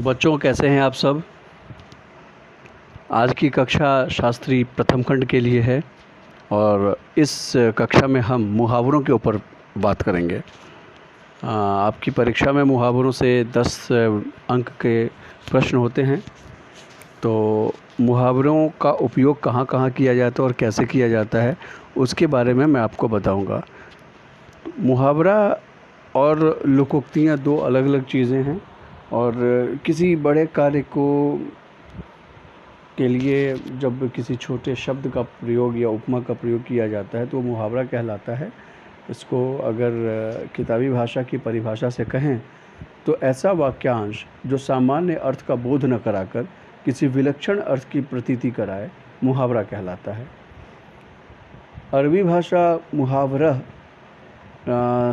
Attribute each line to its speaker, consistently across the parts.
Speaker 1: तो बच्चों, कैसे हैं आप सब। आज की कक्षा शास्त्री प्रथम खंड के लिए है और इस कक्षा में हम मुहावरों के ऊपर बात करेंगे। आपकी परीक्षा में मुहावरों से 10 अंक के प्रश्न होते हैं। तो मुहावरों का उपयोग कहाँ कहाँ किया जाता है और कैसे किया जाता है, उसके बारे में मैं आपको बताऊंगा। मुहावरा और लोकोक्तियाँ दो अलग अलग चीज़ें हैं और किसी बड़े कार्य को के लिए जब किसी छोटे शब्द का प्रयोग या उपमा का प्रयोग किया जाता है तो वो मुहावरा कहलाता है। इसको अगर किताबी भाषा की परिभाषा से कहें तो ऐसा वाक्यांश जो सामान्य अर्थ का बोध न कराकर किसी विलक्षण अर्थ की प्रतीति कराए, मुहावरा कहलाता है। अरबी भाषा मुहावरा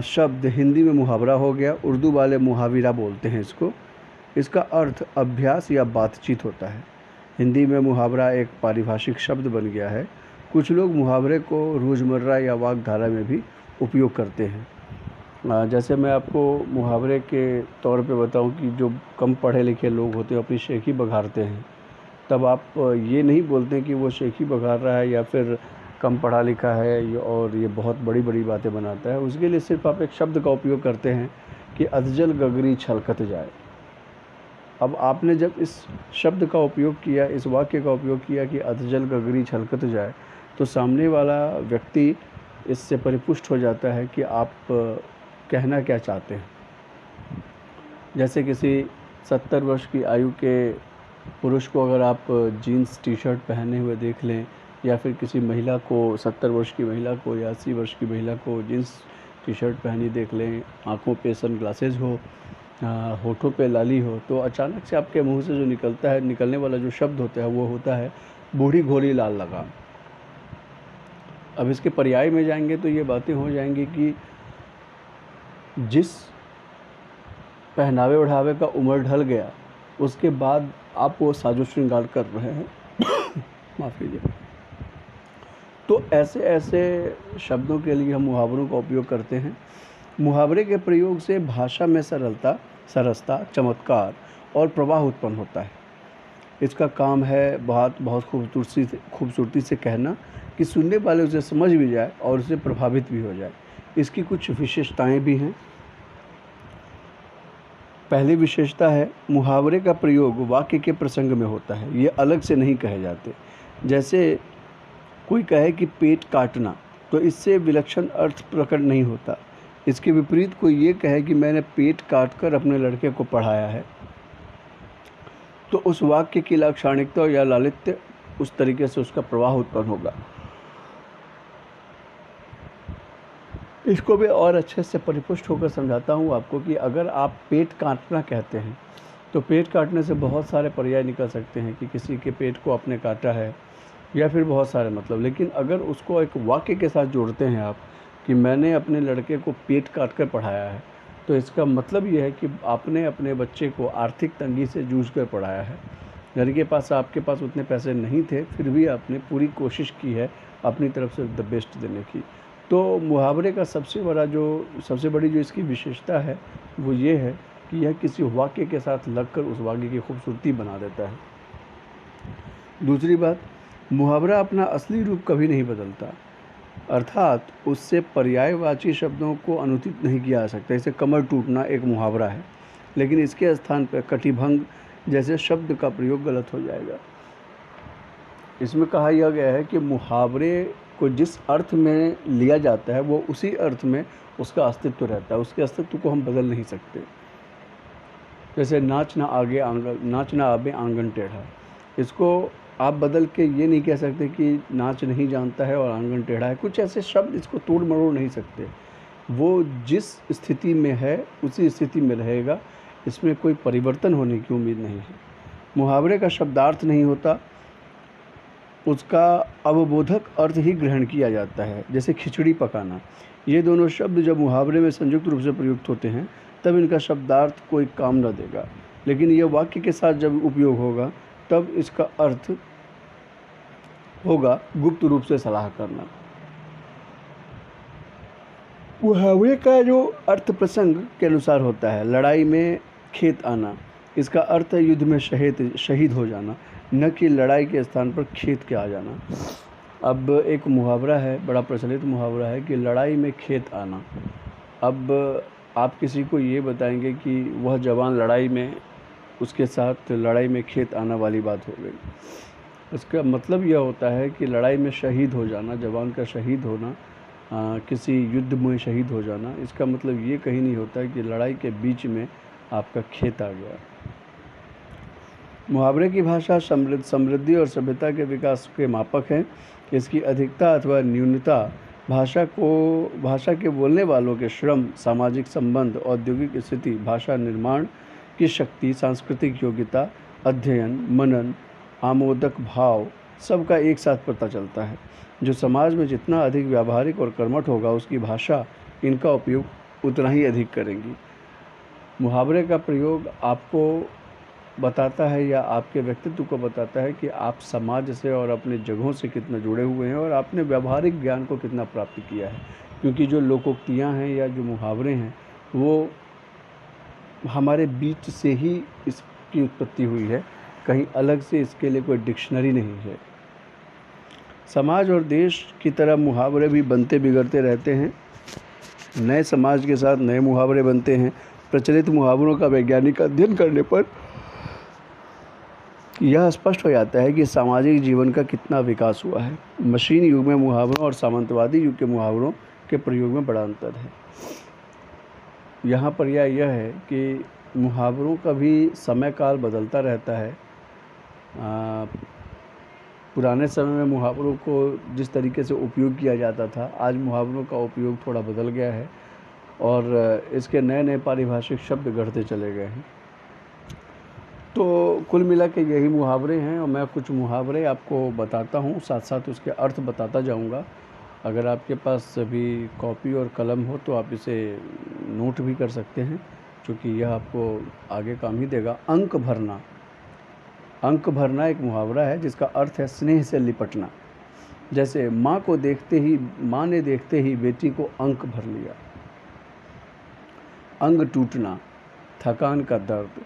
Speaker 1: शब्द हिंदी में मुहावरा हो गया। उर्दू वाले मुहाविरा बोलते हैं इसको। इसका अर्थ अभ्यास या बातचीत होता है। हिंदी में मुहावरा एक पारिभाषिक शब्द बन गया है। कुछ लोग मुहावरे को रोज़मर्रा या वाकधारा में भी उपयोग करते हैं। जैसे मैं आपको मुहावरे के तौर पे बताऊं कि जो कम पढ़े लिखे लोग होते हैं अपनी शेखी बघारते हैं, तब आप ये नहीं बोलते कि वो शेखी बघार रहा है या फिर कम पढ़ा लिखा है और ये बहुत बड़ी बड़ी बातें बनाता है। उसके लिए सिर्फ आप एक शब्द का उपयोग करते हैं कि अधजल गगरी छलकत जाए। अब आपने जब इस शब्द का उपयोग किया, इस वाक्य का उपयोग किया कि अधजल गगरी छलकत जाए, तो सामने वाला व्यक्ति इससे परिपुष्ट हो जाता है कि आप कहना क्या चाहते हैं। जैसे किसी 70 वर्ष की आयु के पुरुष को अगर आप जीन्स टी शर्ट पहने हुए देख लें, या फिर किसी महिला को 70 वर्ष की महिला को या 80 वर्ष की महिला को जीन्स टी शर्ट पहनी देख लें, आँखों पे सन ग्लासेज हो, होठों पे लाली हो, तो अचानक से आपके मुंह से जो निकलने वाला जो शब्द होता है वो होता है बूढ़ी घोड़ी लाल लगाम। अब इसके पर्याय में जाएंगे तो ये बातें हो जाएंगी कि जिस पहनावे ओढ़ावे का उम्र ढल गया उसके बाद आप वो साजो श्रृंगार कर रहे हैं माफ़ कीजिए। तो ऐसे ऐसे शब्दों के लिए हम मुहावरों का उपयोग करते हैं। मुहावरे के प्रयोग से भाषा में सरसता, चमत्कार और प्रवाह उत्पन्न होता है। इसका काम है बहुत खूबसूरती से कहना कि सुनने वाले उसे समझ भी जाए और उससे प्रभावित भी हो जाए। इसकी कुछ विशेषताएं भी हैं। पहली विशेषता है, मुहावरे का प्रयोग वाक्य के प्रसंग में होता है, ये अलग से नहीं कहे जाते। जैसे कोई कहे कि पेट काटना, तो इससे विलक्षण अर्थ प्रकट नहीं होता। इसके विपरीत कोई ये कहे कि मैंने पेट काटकर अपने लड़के को पढ़ाया है, तो उस वाक्य की लाक्षणिकता या लालित्य उस तरीके से उसका प्रवाह उत्पन्न होगा। इसको भी और अच्छे से परिपुष्ट होकर समझाता हूँ आपको कि अगर आप पेट काटना कहते हैं तो पेट काटने से बहुत सारे पर्याय निकल सकते हैं कि किसी के पेट को आपने काटा है या फिर बहुत सारे मतलब। लेकिन अगर उसको एक वाक्य के साथ जोड़ते हैं आप कि मैंने अपने लड़के को पेट काट कर पढ़ाया है, तो इसका मतलब ये है कि आपने अपने बच्चे को आर्थिक तंगी से जूझ कर पढ़ाया है। घर के पास आपके पास उतने पैसे नहीं थे, फिर भी आपने पूरी कोशिश की है अपनी तरफ से द बेस्ट देने की। तो मुहावरे का सबसे बड़ी जो इसकी विशेषता है वो ये है कि यह किसी वाक्य के साथ लगकर उस वाक्य की खूबसूरती बना देता है। दूसरी बात, मुहावरा अपना असली रूप कभी नहीं बदलता, अर्थात उससे पर्यायवाची शब्दों को अनुचित नहीं किया जा सकता। जैसे कमर टूटना एक मुहावरा है, लेकिन इसके स्थान पर कटिभंग जैसे शब्द का प्रयोग गलत हो जाएगा। इसमें कहा यह गया है कि मुहावरे को जिस अर्थ में लिया जाता है वो उसी अर्थ में उसका अस्तित्व रहता है, उसके अस्तित्व को हम बदल नहीं सकते। जैसे नाच ना आवे आंगन टेढ़ा, इसको आप बदल के ये नहीं कह सकते कि नाच नहीं जानता है और आंगन टेढ़ा है। कुछ ऐसे शब्द इसको तोड़ मरोड़ नहीं सकते। वो जिस स्थिति में है उसी स्थिति में रहेगा, इसमें कोई परिवर्तन होने की उम्मीद नहीं है। मुहावरे का शब्दार्थ नहीं होता, उसका अवबोधक अर्थ ही ग्रहण किया जाता है। जैसे खिचड़ी पकाना, ये दोनों शब्द जब मुहावरे में संयुक्त रूप से प्रयुक्त होते हैं तब इनका शब्दार्थ कोई काम न देगा, लेकिन यह वाक्य के साथ जब उपयोग होगा तब इसका अर्थ होगा गुप्त रूप से सलाह करना। मुहावरे का जो अर्थ प्रसंग के अनुसार होता है, लड़ाई में खेत आना, इसका अर्थ है युद्ध में शहीद हो जाना, न कि लड़ाई के स्थान पर खेत के आ जाना। अब एक मुहावरा है, बड़ा प्रचलित मुहावरा है कि लड़ाई में खेत आना। अब आप किसी को ये बताएंगे कि वह जवान लड़ाई में, उसके साथ लड़ाई में खेत आना वाली बात हो गई। इसका मतलब यह होता है कि लड़ाई में शहीद हो जाना, जवान का शहीद होना, किसी युद्ध में शहीद हो जाना, इसका मतलब ये कहीं नहीं होता कि लड़ाई के बीच में आपका खेत आ गया। मुहावरे की भाषा समृद्धि और सभ्यता के विकास के मापक है। इसकी अधिकता अथवा न्यूनता भाषा के बोलने वालों के श्रम, सामाजिक संबंध, औद्योगिक स्थिति, भाषा निर्माण की शक्ति, सांस्कृतिक योग्यता, अध्ययन, मनन, आमोदक भाव, सबका एक साथ पता चलता है। जो समाज में जितना अधिक व्यावहारिक और कर्मठ होगा, उसकी भाषा इनका उपयोग उतना ही अधिक करेंगी। मुहावरे का प्रयोग आपको बताता है या आपके व्यक्तित्व को बताता है कि आप समाज से और अपने जगहों से कितना जुड़े हुए हैं और आपने व्यावहारिक ज्ञान को कितना प्राप्त किया है। क्योंकि जो लोकोक्तियाँ हैं या जो मुहावरे हैं, वो हमारे बीच से ही इसकी उत्पत्ति हुई है, कहीं अलग से इसके लिए कोई डिक्शनरी नहीं है। समाज और देश की तरह मुहावरे भी बनते बिगड़ते रहते हैं। नए समाज के साथ नए मुहावरे बनते हैं। प्रचलित मुहावरों का वैज्ञानिक अध्ययन करने पर यह स्पष्ट हो जाता है कि सामाजिक जीवन का कितना विकास हुआ है। मशीन युग में मुहावरों और सामंतवादी युग के मुहावरों के प्रयोग में बड़ा अंतर है। यहाँ पर यह है कि मुहावरों का भी समय काल बदलता रहता है। पुराने समय में मुहावरों को जिस तरीके से उपयोग किया जाता था, आज मुहावरों का उपयोग थोड़ा बदल गया है और इसके नए नए पारिभाषिक शब्द गढ़ते चले गए हैं। तो कुल मिला के यही मुहावरे हैं और मैं कुछ मुहावरे आपको बताता हूँ, साथ साथ उसके अर्थ बताता जाऊँगा। अगर आपके पास अभी कॉपी और कलम हो तो आप इसे नोट भी कर सकते हैं, क्योंकि यह आपको आगे काम ही देगा। अंक भरना। अंक भरना एक मुहावरा है जिसका अर्थ है स्नेह से लिपटना। जैसे माँ ने देखते ही बेटी को अंक भर लिया। अंग टूटना, थकान का दर्द।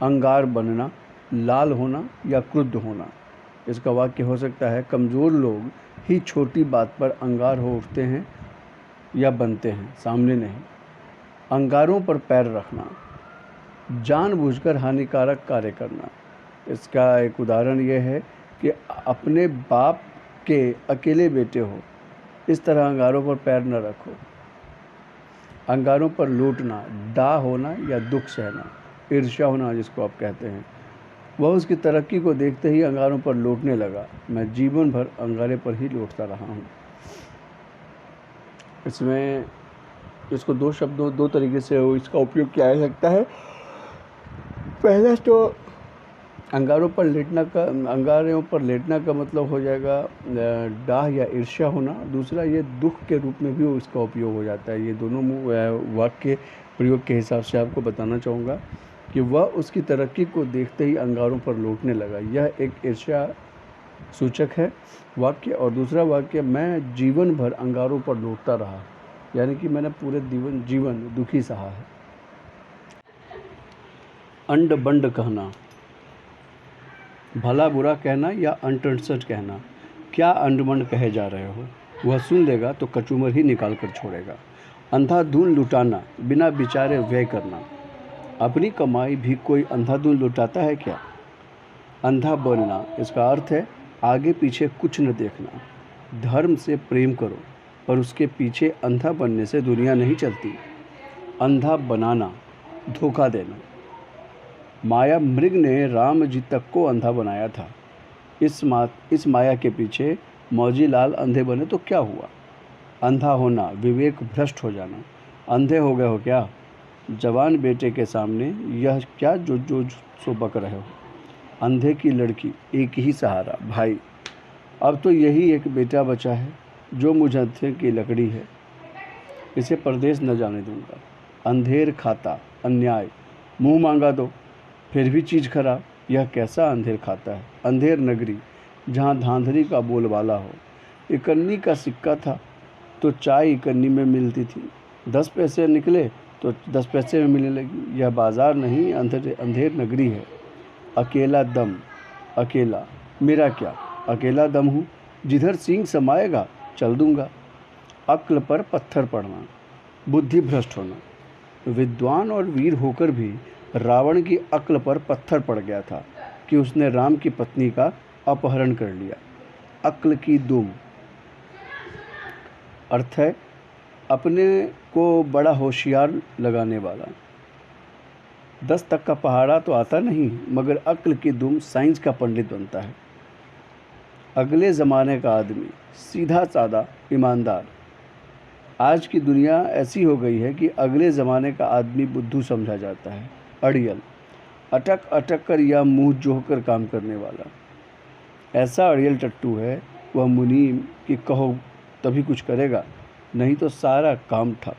Speaker 1: अंगार बनना, लाल होना या क्रुद्ध होना। इसका वाक्य हो सकता है, कमज़ोर लोग ही छोटी बात पर अंगार हो उठते हैं या बनते हैं, सामने नहीं। अंगारों पर पैर रखना, जानबूझकर हानिकारक कार्य करना। इसका एक उदाहरण यह है कि अपने बाप के अकेले बेटे हो, इस तरह अंगारों पर पैर न रखो। अंगारों पर लूटना, डाह होना या दुख सहना, ईर्ष्या होना जिसको आप कहते हैं। वह उसकी तरक्की को देखते ही अंगारों पर लौटने लगा। मैं जीवन भर अंगारे पर ही लौटता रहा हूँ। इसमें इसको दो तरीके से इसका उपयोग किया जा सकता है। पहला तो अंगारों पर लेटना का मतलब हो जाएगा डाह या ईर्ष्या होना। दूसरा, ये दुख के रूप में भी इसका उपयोग हो जाता है। ये दोनों वाक्य प्रयोग के हिसाब से आपको बताना चाहूँगा कि वह उसकी तरक्की को देखते ही अंगारों पर लौटने लगा। यह एक ईर्ष्या सूचक है वाक्य। और दूसरा वाक्य, मैं जीवन भर अंगारों पर लौटता रहा, यानी कि मैंने पूरे जीवन दुखी सहा है। अंड बंड कहना, भला बुरा कहना या अंटसट कहना। क्या अंडमंड कहे जा रहे हो? वह सुन लेगा तो कचूमर ही निकाल कर छोड़ेगा। अंधाधुन लुटाना, बिना विचारे व्यय करना। अपनी कमाई भी कोई अंधाधुन लुटाता है क्या? अंधा बनना, इसका अर्थ है आगे पीछे कुछ न देखना। धर्म से प्रेम करो, पर उसके पीछे अंधा बनने से दुनिया नहीं चलती। अंधा बनाना, धोखा देना। माया मृग ने राम जी तक को अंधा बनाया था। इस माया के पीछे मौजी लाल अंधे बने तो क्या हुआ? अंधा होना, विवेक भ्रष्ट हो जाना। अंधे हो गए हो क्या? जवान बेटे के सामने यह क्या जो सो बक रहे हो? अंधे की लड़की, एक ही सहारा, भाई। अब तो यही एक बेटा बचा है जो मुझ अंधे की लकड़ी है, इसे परदेश न जाने दूंगा। अंधेर खाता, अन्याय। मुंह मांगा दो फिर भी चीज़ खराब, यह कैसा अंधेर खाता है? अंधेर नगरी, जहाँ धांधली का बोलबाला हो। इकन्नी का सिक्का था तो चाय इकन्नी में मिलती थी। 10 पैसे निकले तो 10 पैसे में मिलने लगी। यह बाज़ार नहीं अंधेर नगरी है। अकेला दम, अकेला मेरा क्या, अकेला दम हूँ, जिधर सींग समाएगा चल दूंगा। अक्ल पर पत्थर पड़ना, बुद्धि भ्रष्ट होना। विद्वान और वीर होकर भी रावण की अक्ल पर पत्थर पड़ गया था कि उसने राम की पत्नी का अपहरण कर लिया। अक्ल की दुम अर्थ है अपने को बड़ा होशियार लगाने वाला। 10 तक का पहाड़ा तो आता नहीं, मगर अक्ल की दुम साइंस का पंडित बनता है। अगले ज़माने का आदमी, सीधा साधा ईमानदार। आज की दुनिया ऐसी हो गई है कि अगले ज़माने का आदमी बुद्धू समझा जाता है। अड़ियल, अटक अटक कर या मुँह जोह कर काम करने वाला। ऐसा अड़ियल टट्टू है वह मुनीम कि कहो तभी कुछ करेगा, नहीं तो सारा काम ठप।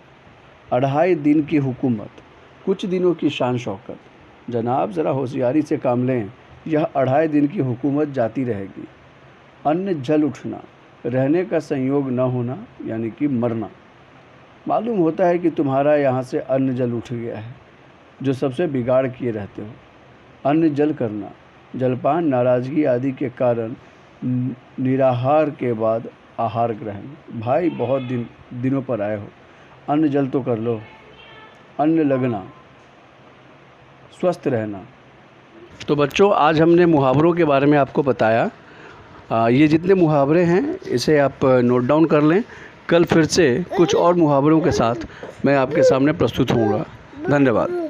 Speaker 1: 2.5 दिन की हुकूमत, कुछ दिनों की शान शौकत। जनाब ज़रा होशियारी से काम लें, यह 2.5 दिन की हुकूमत जाती रहेगी। अन्न जल उठना, रहने का संयोग न होना यानी कि मरना। मालूम होता है कि तुम्हारा यहाँ से अन्न जल उठ गया है, जो सबसे बिगाड़ किए रहते हो। अन्न जल करना, जलपान, नाराज़गी आदि के कारण निराहार के बाद आहार ग्रहण। भाई बहुत दिनों पर आए हो, अन्न जल तो कर लो। अन्न लगना, स्वस्थ रहना। तो बच्चों, आज हमने मुहावरों के बारे में आपको बताया। ये जितने मुहावरे हैं इसे आप नोट डाउन कर लें। कल फिर से कुछ और मुहावरों के साथ मैं आपके सामने प्रस्तुत होऊंगा। धन्यवाद।